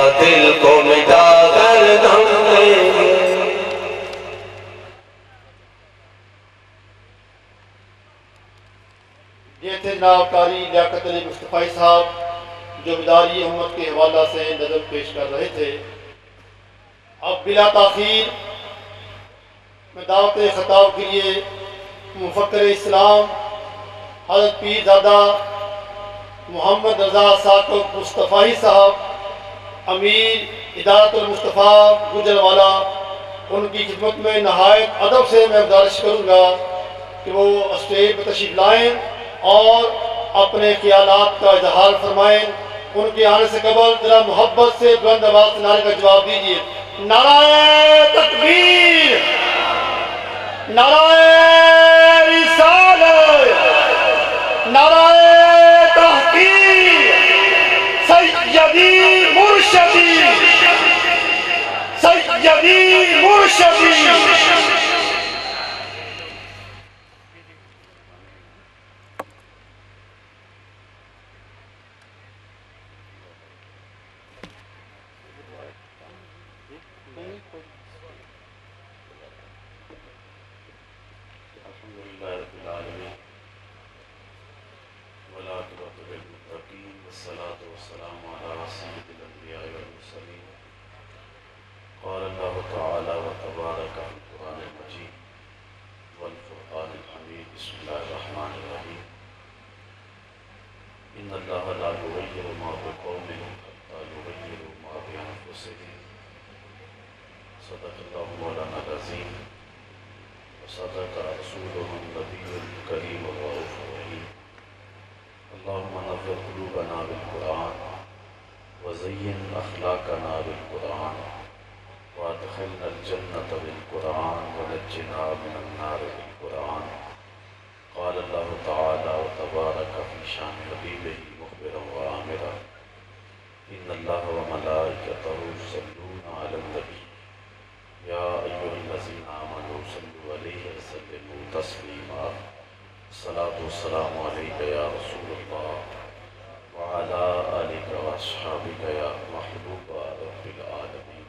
باطل کو مٹا کر دم لیں گے۔ یہ تھے جناب قاری لیاقت علی مصطفی صاحب جو بیداری امت کے حوالہ سے نظم پیش کر رہے تھے۔ اب بلا تاخیر میں دعوت خطاب کے لیے مفکر اسلام حضرت پیر زادہ محمد رضا ثاقب مصطفی صاحب امیر ادارت المصطفیٰ گجرانوالہ ان کی خدمت میں نہایت ادب سے میں گزارش کروں گا کہ وہ اسٹیج پر تشریف لائیں اور اپنے خیالات کا اظہار فرمائیں۔ ان کے آنے سے قبل ذرا محبت سے بلند آواز سے نعرے کا جواب دیجیے۔ نعرہ تکبیر، نعرہ رسالت، نعرہ تحقیق، سیدی مرشدی، سیدی مرشدی۔ قال الله تعالى وتبارك في القرآن المجيد والفرقان الحميد بسم الله الرحمن الرحيم إن الله لا يغير ما بقوم حتى يغيروا ما بأنفسهم صدق الله مولانا العظيم وصدق رسوله النبي الكريم الرؤوف الرحيم اللهم نور قلوبنا بالقرآن وزين أخلاقنا بالقرآن وادخلنا الجنة بالقرآن ونجنا من النار بالقرآن قال الله تعالى وتبارك في شان حبيبه مخبرا وآمرا إن الله وملائكته يصلون على النبي يا أيها الذين آمنوا صلوا عليه وسلموا تسليما الصلاة والسلام عليك يا رسول الله وعلى آلك وأصحابك يا محبوب رب العالمين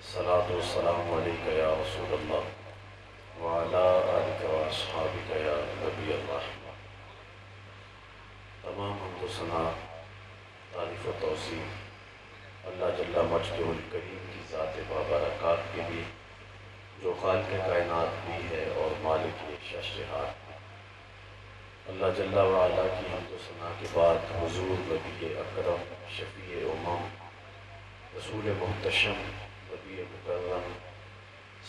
الصلاة والسلام عليك يا رسول الله وعلى آلك وأصحابك يا نبي الرحمة۔ تمام حمد و ثنا، تعریف و توصیف اللہ جل مجدہ الکریم کی ذات بابرکات کے لیے جو خالق کائنات بھی ہے اور مالک ششہار بھی۔ اللہ جل وعلا کی حمد و ثنا کے بعد حضور نبی اکرم شفیع امم رسول محتشم نبی مکرم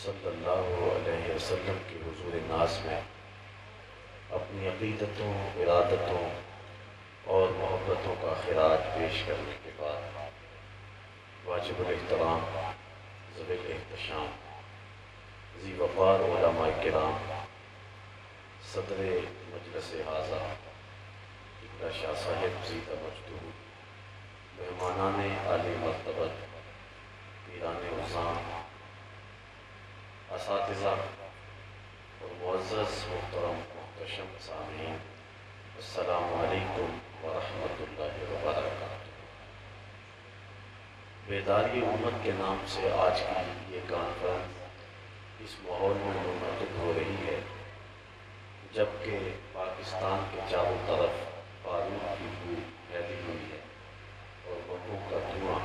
صلی اللہ علیہ وسلم کے حضور ناز میں اپنی عقیدتوں، ارادتوں اور محبتوں کا خراج پیش کرنے کے بعد واجب الاحترام، ذوی الاحتشام، ذی وقار علماء کرام، صدر مجلس حاضہ اقرا شاہ صاحب زیدہ مجدہ، مہمانان عالی مرتبت، پیران عظام، اساتذہ اور معزز محترم محتشم سامعین، السلام علیکم ورحمۃ اللہ وبرکاتہ۔ بیداری امت کے نام سے آج کی یہ کانفرنس اس ماحول میں منعقد ہو رہی ہے جبکہ پاکستان کے چاروں طرف بارود کی بو پھیلی ہوئی ہے اور بموں کا دھواں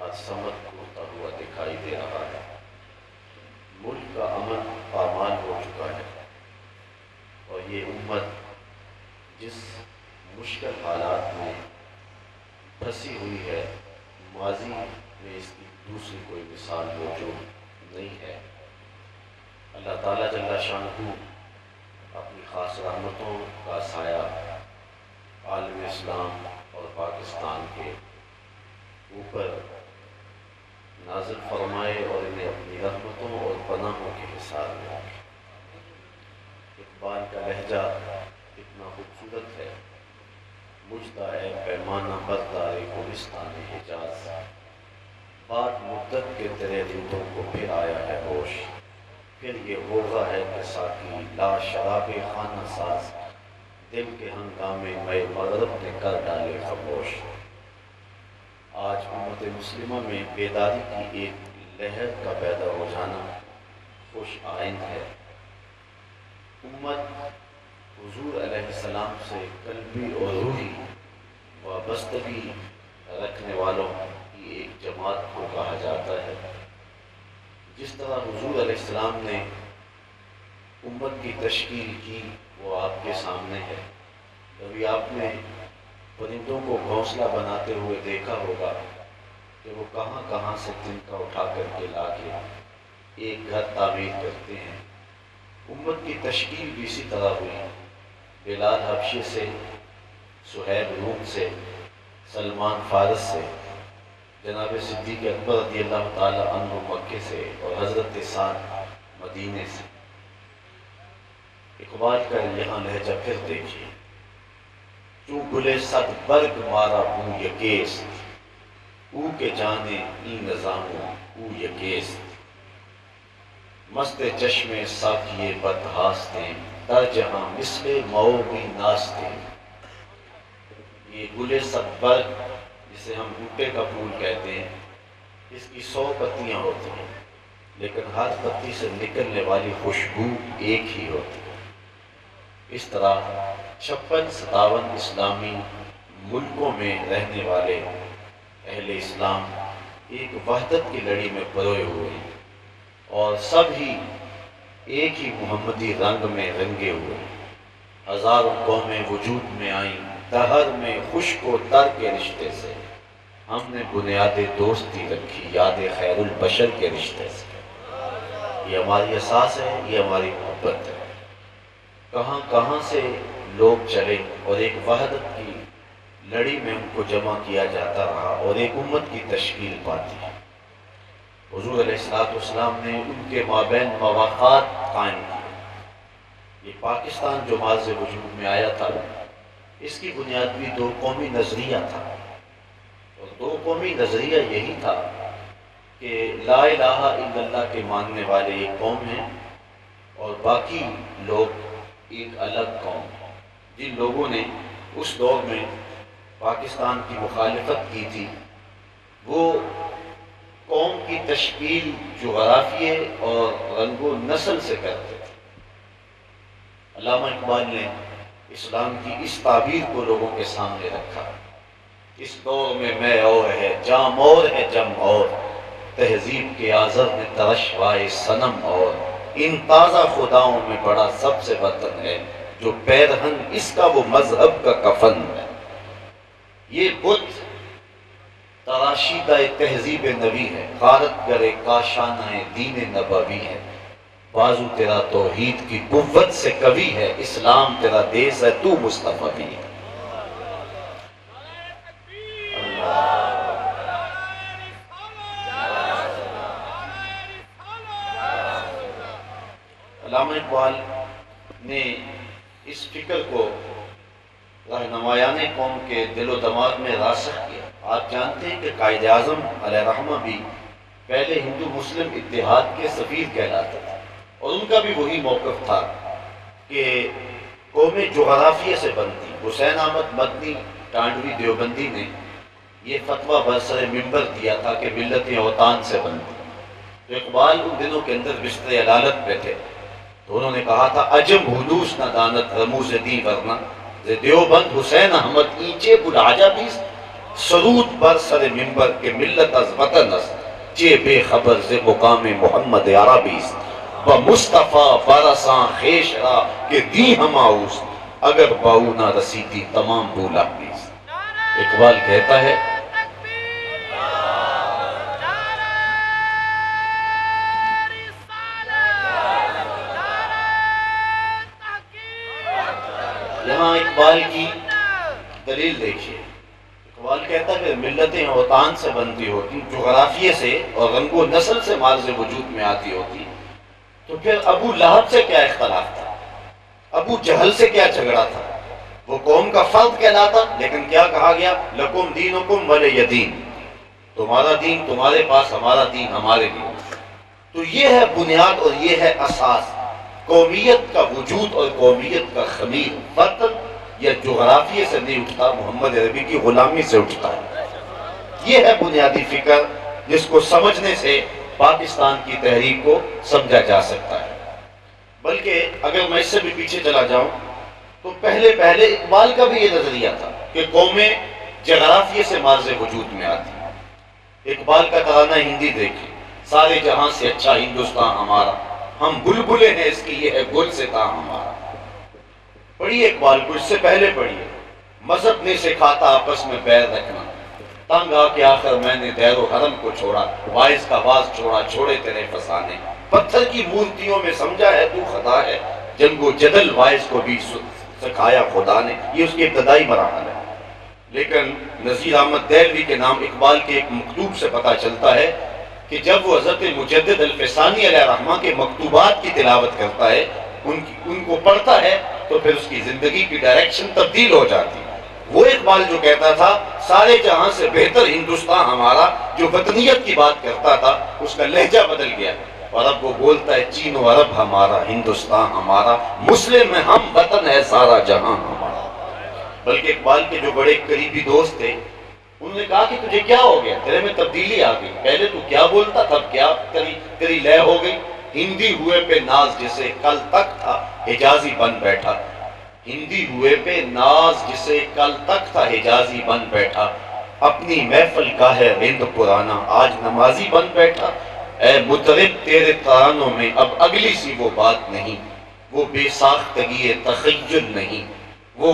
آج سمت ہوتا ہوا دکھائی دے رہا ہے۔ ملک کا امن پامال ہو چکا ہے اور یہ امت جس مشکل حالات میں پھنسی ہوئی ہے، ماضی میں اس کی دوسری کوئی مثال موجود نہیں ہے۔ اللہ تعالیٰ جل شانہ اپنی خاص رحمتوں کا سایہ عالم اسلام اور پاکستان کے اوپر نازل فرمائے اور انہیں اپنی رحمتوں اور پناہوں کے حصار میں رکھے۔ اقبال کا لہجہ اتنا خوبصورت ہے، مجدہ ہے پیمانہ بردار گلستان حجاز، بعد مدت کے تیرے دودوں کو پھر آیا ہے ہوش، پھر یہ ہوگا ہے کہ ساقی لا شراب خانہ ساز، دل کے ہنگامے میں مغرب نے کر ڈالے خاموش۔ آج امت مسلمہ میں بیداری کی ایک لہر کا پیدا ہو جانا خوش آئند ہے۔ امت حضور علیہ السلام سے قلبی اور روحی وابستگی رکھنے والوں کی ایک جماعت کو کہا جاتا ہے۔ جس طرح حضور علیہ السلام نے امت کی تشکیل کی وہ آپ کے سامنے ہے۔ کبھی آپ نے پرندوں کو گھونسلہ بناتے ہوئے دیکھا ہوگا کہ وہ کہاں کہاں سے تنکا اٹھا کر کے لا کے ایک گھر تعمیر کرتے ہیں۔ امت کی تشکیل بھی اسی طرح ہوئی۔ بلال حبشی سے، سہیب روم سے، سلمان فارس سے، جناب صدیق اکبر رضی اللہ تعالی عنہ مکے سے، اور حضرت سعد مدینے سے۔ اقبال کا یہاں لہجہ پھر دیکھیے۔ چوں گلے صد برگ مارا او یکیست، او کے جانے ای نظاموں او یکیست، مست چشم ساکیے بدہاستیں، در جہاں مثل مئو بھی ناستیں۔ یہ گلے صد برگ جسے ہم بوٹے کا پھول کہتے ہیں، اس کی 100 پتیاں ہوتی ہیں، لیکن ہر پتی سے نکلنے والی خوشبو ایک ہی ہوتی ہے۔ اس طرح 56-57 اسلامی ملکوں میں رہنے والے اہل اسلام ایک وحدت کی لڑی میں پروئے ہوئے ہیں، اور سب ہی ایک ہی محمدی رنگ میں رنگے ہوئے ہیں۔ ہزاروں قومیں وجود میں آئیں دہر میں خشک و تر کے رشتے سے، ہم نے بنیاد دوستی رکھی یاد خیر البشر کے رشتے سے۔ یہ ہماری اساس ہے، یہ ہماری محبت ہے۔ کہاں کہاں سے لوگ چلے اور ایک وحدت کی لڑی میں ان کو جمع کیا جاتا رہا اور ایک امت کی تشکیل پاتی ہے۔ حضور علیہ السلام نے ان کے مابین مواقعات قائم کیے۔ یہ پاکستان جو ماض وجود میں آیا تھا، اس کی بنیاد بھی 2 قومی نظریہ تھا، اور 2 قومی نظریہ یہی تھا کہ لا الہ الا اللہ کے ماننے والے ایک قوم ہیں اور باقی لوگ ایک الگ قوم۔ جن لوگوں نے اس دور میں پاکستان کی مخالفت کی تھی، وہ قوم کی تشکیل جغرافیے اور رنگ و نسل سے کرتے تھے۔ علامہ اقبال نے اسلام کی اس تعبیر کو لوگوں کے سامنے رکھا۔ اس دور میں اور ہے، جام اور ہے جم اور، تہذیب کے آذر میں ترشوائے صنم اور، ان تازہ خداؤں میں بڑا سب سے وطن ہے، جو پیرہن اس کا وہ مذہب کا کفن ہے۔ یہ بت تراشیدہ تہذیب نبی ہے، غارت گرے کاشانہ دین نبوی ہے، بازو تیرا توحید کی قوت سے قوی ہے، اسلام تیرا دیس ہے تو مصطفی بھی ہے۔ علامہ اقبال نے اس فکر کو رہنمایان قوم کے دل و دماغ میں راسخ کیا۔ آپ جانتے ہیں کہ قائد اعظم علیہ رحمہ بھی پہلے ہندو مسلم اتحاد کے سفیر کہلاتے تھے، اور ان کا بھی وہی موقف تھا کہ قومیں جغرافیے سے بنتی۔ حسین احمد مدنی ٹانڈوی دیوبندی نے یہ فتویٰ برسر منبر دیا تھا کہ ملتیں اوطان سے بنتی۔ تو اقبال ان دنوں کے اندر بستر عدالت پہ تھے، تو انہوں نے کہا تھا عجم حلوس نہ دانت رموز دی ورنہ، دیوبند حسین احمد اینچے بلعجا بیست، سرود بر سر منبر کے ملت از وطن است، چے بے خبر ز مقام محمد عربیست، با مصطفیٰ برساں خیش را کہ دی ہماؤست، اگر باؤ نہ رسیدی تمام بولا بیست۔ اقبال کہتا ہے یہاں اقبال کی دلیل دیکھیے۔ اقبال کہتا ہے کہ ملتیں اوطان سے بنتی ہوتی، جغرافیے سے اور رنگ و نسل سے مارز وجود میں آتی ہوتی، تو پھر ابو لہب سے کیا اختلاف تھا، ابو جہل سے کیا جھگڑا تھا؟ وہ قوم کا فرد کہلاتا، لیکن کیا کہا گیا؟ لکم دینکم ولی دین، تمہارا دین تمہارے پاس، ہمارا دین ہمارے دین۔ تو یہ ہے بنیاد اور یہ ہے اساس، قومیت کا وجود اور قومیت کا خمیر وطن یا جغرافیے سے نہیں اٹھتا، محمد عربی کی غلامی سے اٹھتا ہے۔ یہ ہے بنیادی فکر جس کو سمجھنے سے پاکستان کی تحریک کو سمجھا جا سکتا ہے۔ بلکہ اگر میں اس سے بھی پیچھے چلا جاؤں تو پہلے اقبال کا بھی یہ نظریہ تھا کہ قومیں جغرافیے سے مارز وجود میں آتی ہیں۔ اقبال کا ترانہ ہندی دیکھیں، سارے جہاں سے اچھا ہندوستان ہمارا، ہم بلبلے ہیں اس کی یہ ہے گل سے تاں ہمارا۔ پڑھیے اقبال کو، اس سے پہلے پڑھیے، مذہب نے سکھاتا آپس میں بیر رکھنا، تنگ آ کے آخر میں نے دیر و حرم کو چھوڑا، باعث کا باز چھوڑا چھوڑے تیرے فسانے، پتھر کی مورتیوں میں سمجھا ہے تو خدا ہے، جنگ و جدل باعث کو بھی سکھایا خدا نے۔ یہ اس کی ابتدائی مراحل ہے۔ لیکن نذیر احمد دہلوی کے نام اقبال کے ایک مکتوب سے پتہ چلتا ہے کہ جب وہ حضرت مجدد الفسانی علیہ الرحمہ کے مکتوبات کی تلاوت کرتا ہے، ان کو پڑھتا ہے، تو پھر اس کی زندگی کی ڈائریکشن تبدیل ہو جاتی ہے۔ وہ اقبال جو کہتا تھا سارے جہاں سے بہتر ہندوستان ہمارا، جو وطنیت کی بات کرتا تھا، اس کا لہجہ بدل گیا اور اب وہ بولتا ہے چین و عرب ہمارا، ہندوستان ہمارا، مسلم ہے ہم، وطن ہے سارا جہاں ہمارا۔ بلکہ اقبال کے جو بڑے قریبی دوست تھے، انہوں نے کہا کہ تجھے کیا ہو گیا، تیرے میں تبدیلی آ گئی، پہلے تو کیا بولتا تھا، کیا تیری لے ہو گئی، ہندی ہوئے پہ ناز جسے کل تک تھا حجازی بن بیٹھا، ہندی ہوئے پہ ناز جسے کل تک تھا حجازی بن بیٹھا، اپنی محفل کا ہے رند پرانا آج نمازی بن بیٹھا، اے مطرب تیرے ترانوں میں اب اگلی سی وہ بات نہیں، وہ بے ساختگی تخیل نہیں، وہ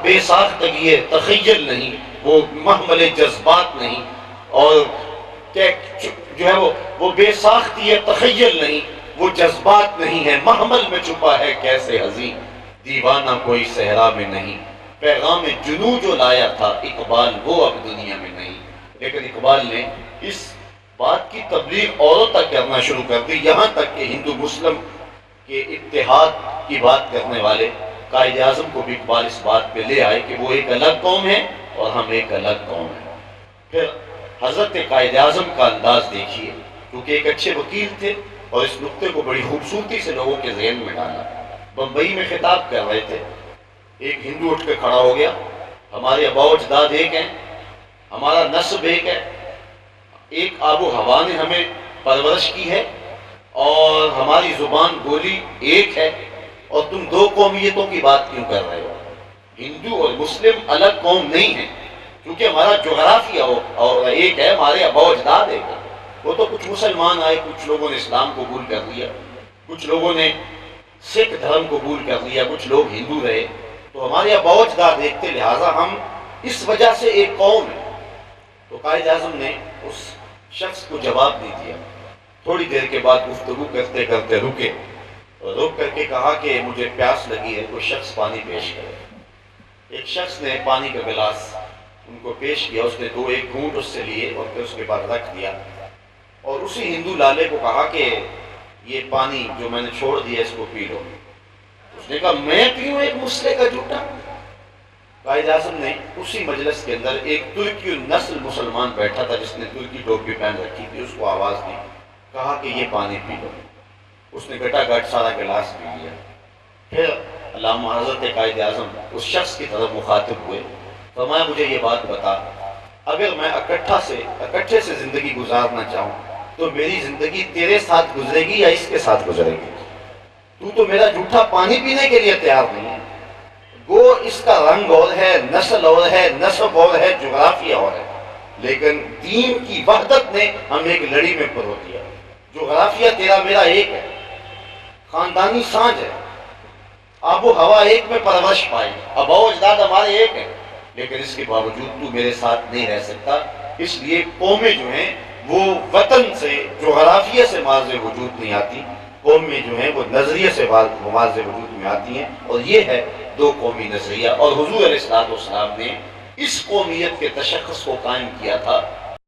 بے ساختگی تخیل نہیں، وہ محمل جذبات نہیں، اور جو ہے وہ بے ساختی تخیل نہیں، وہ جذبات نہیں ہے، محمل میں چھپا ہے کیسے حزین، دیوانہ کوئی صحرا میں نہیں، پیغام جنوں جو لایا تھا اقبال وہ اب دنیا میں نہیں۔ لیکن اقبال نے اس بات کی تبلیغ اوروں تک کرنا شروع کر دی، یہاں تک کہ ہندو مسلم کے اتحاد کی بات کرنے والے قائد اعظم کو بھی اقبال اس بات پہ لے آئے کہ وہ ایک الگ قوم ہے اور ہم ایک الگ قوم ہیں۔ پھر حضرت قائد اعظم کا انداز دیکھیے، کیونکہ ایک اچھے وکیل تھے اور اس نقطے کو بڑی خوبصورتی سے لوگوں کے ذہن میں ڈالا۔ بمبئی میں خطاب کر رہے تھے، ایک ہندو اٹھ کے کھڑا ہو گیا، ہمارے آباء و اجداد ایک ہیں، ہمارا نسب ایک ہے، ایک آب و ہوا نے ہمیں پرورش کی ہے اور ہماری زبان بولی ایک ہے، اور تم دو قومیتوں کی بات کیوں کر رہے ہو؟ ہندو اور مسلم الگ قوم نہیں ہیں، کیونکہ ہمارا جغرافیہ اور ایک ہے، ہمارے آباء و اجداد ایک ہے۔ وہ تو کچھ مسلمان آئے، کچھ لوگوں نے اسلام قبول کر لیا، کچھ لوگوں نے سکھ دھرم قبول کر لیا، کچھ لوگ ہندو رہے، تو ہمارے آباء و اجداد ایک تھے، لہٰذا ہم اس وجہ سے ایک قوم ہیں۔ تو قائد اعظم نے اس شخص کو جواب نہیں دیا، تھوڑی دیر کے بعد گفتگو کرتے کرتے رکے اور رک کر کے کہا کہ مجھے پیاس لگی ہے، کوئی شخص پانی پیش کرے۔ ایک شخص نے پانی کا گلاس ان کو پیش کیا، اس نے ایک گھونٹ اس سے لیے اور پھر اس کے بعد رکھ دیا، اور اسی ہندو لالے کو کہا کہ یہ پانی جو میں نے چھوڑ دیا اس کو پی لو۔ اس نے کہا میں پیوں ایک مسلے کا جھوٹا؟ قائد اعظم نے اسی مجلس کے اندر ایک ترکی نسل مسلمان بیٹھا تھا جس نے ترکی ٹوپی پہن رکھی تھی، اس کو آواز دی، کہا کہ یہ پانی پی لو۔ اس نے گٹا گٹ سارا گلاس پی لیا۔ پھر علامہ حضرت قائد اعظم اس شخص کی طرف مخاطب ہوئے، فرمایا مجھے یہ بات بتا، اگر میں اکٹھے سے زندگی گزارنا چاہوں تو میری زندگی تیرے ساتھ گزرے گی یا اس کے ساتھ گزرے گی؟ تو میرا جھوٹا پانی پینے کے لیے تیار نہیں ہے۔ گو اس کا رنگ اور ہے، نسل اور ہے، نسب اور ہے، جغرافیہ اور ہے، لیکن دین کی وحدت نے ہم ایک لڑی میں پرو دیا۔ جغرافیہ تیرا میرا ایک ہے، خاندانی سانج ہے، آب و ہوا ایک میں پرورش پائی، آباء و اجداد ہمارے ایک ہیں، لیکن اس کے باوجود تو میرے ساتھ نہیں رہ سکتا۔ اس لیے قومیں جو ہیں وہ وطن سے، جغرافیہ سے ماضی وجود نہیں آتی، قومیں جو ہیں وہ نظریے سے ماضی وجود میں آتی ہیں، اور یہ ہے دو قومی نظریہ۔ اور حضور علیہ السلام نے اس قومیت کے تشخص کو قائم کیا تھا